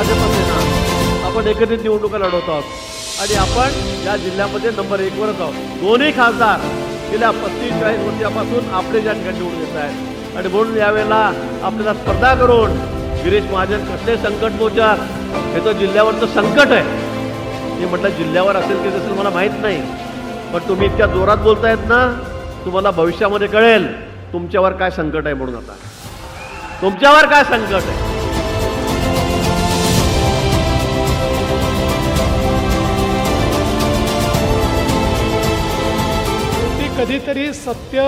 भाजप सेना आपण एकत्रित निवडणुका लढवत आहोत आणि आपण या जिल्ह्यामध्ये नंबर 1 वरच आहोत। दोन्ही खासदार गेल्या 35-40 वर्षापासून आपले ज्या ठिकाणी निवडून येत आहेत आणि म्हणून यावेळेला आपल्याला स्पर्धा करून गिरीश महाजन कसले संकट मोचार, हे तर जिल्ह्यावरचं संकट आहे। मी म्हटलं जिल्ह्यावर असेल की नसेल मला माहीत नाही, पण तुम्ही इतक्या जोरात बोलतायत ना, तुम्हाला भविष्यामध्ये कळेल तुमच्यावर काय संकट आहे। म्हणून आता तुमच्यावर काय संकट आहे। कधीतरी सत्य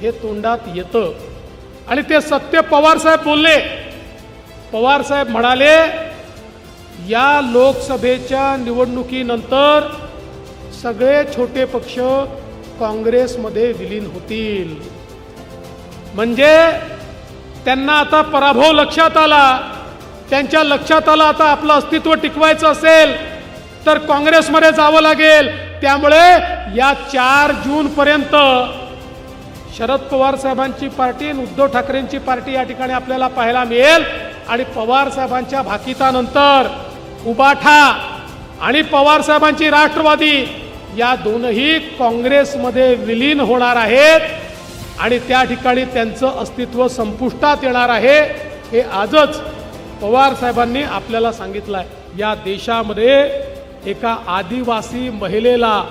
हे तोंडात येतं आणि ते सत्य पवारसाहेब बोलले। पवारसाहेब म्हणाले या लोकसभेच्या निवडणुकीनंतर सगळे छोटे पक्ष काँग्रेसमध्ये विलीन होतील। म्हणजे त्यांना आता पराभव लक्षात आला, त्यांच्या लक्षात आला आता आपलं अस्तित्व टिकवायचं असेल तर काँग्रेसमध्ये जावं लागेल। त्यामुळे या 4 जून पर्यंत शरद पवार साहेबांची पार्टी आणि उद्धव ठाकरेंची पार्टी या ठिकाणी आपल्याला पाहायला मिळेल आणि पवार साहेबांच्या भाकितानंतर उबाठा आणि पवार साहेबांची राष्ट्रवादी या दोनही काँग्रेसमध्ये विलीन होणार आहेत आणि त्या ठिकाणी त्यांचं अस्तित्व संपुष्टात येणार आहे। हे आजच पवार साहेबांनी आपल्याला सांगितलं आहे। या देशामध्ये एका आदिवासी महिलेला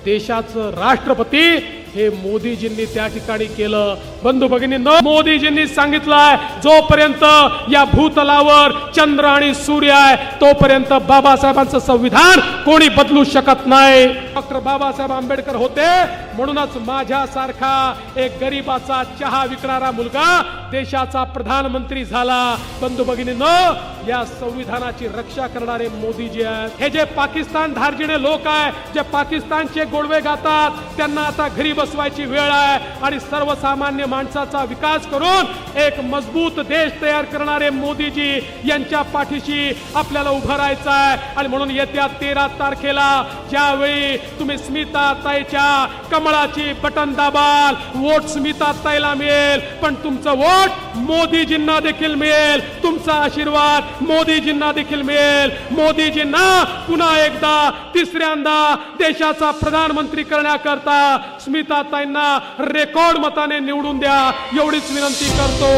देशाचं राष्ट्रपती हे मोदीजींनी त्या ठिकाणी केलं। बंधू भगिनींनो, मोदीजींनी सांगितलंय जोपर्यंत या भूतलावर चंद्र आणि सूर्य आहे तोपर्यंत बाबासाहेबांचं संविधान कोणी बदलू शकत नाही। डॉक्टर बाबासाहेब आंबेडकर होते म्हणूनच माझ्यासारखा एक गरीबाचा चहा विकणारा मुलगा देशाचा प्रधानमंत्री झाला। बंधू भगिनींनो, या संविधानाची रक्षा करणारे मोदीजी आहेत। हे जे पाकिस्तान धार्जिणे लोक आहे, जे पाकिस्तानचे गोडवे गातात, त्यांना आता घरी बसवायची वेळ आहे आणि सर्वसामान्य माणसाचा विकास करून एक मजबूत देश तयार करणारे मोदीजी यांच्या पाठीशी आपल्याला उभं राहायचं आहे। आणि म्हणून येत्या 13 तारखेला ज्यावेळी तुम्ही स्मिता ताईच्या कमळाची बटन दाबाल, वोट स्मिता ताईला मिळेल, पण तुमचं वोट मोदीजींना देखील मिळेल, तुमचा आशीर्वाद मोदीजींना देखील मिळेल। मोदीजींना पुन्हा एकदा तिसऱ्यांदा देशाचा प्रधानमंत्री करण्याकरता स्मिता ताईंना रेकॉर्ड मताने निवडून द्या, एवढीच विनंती करतो।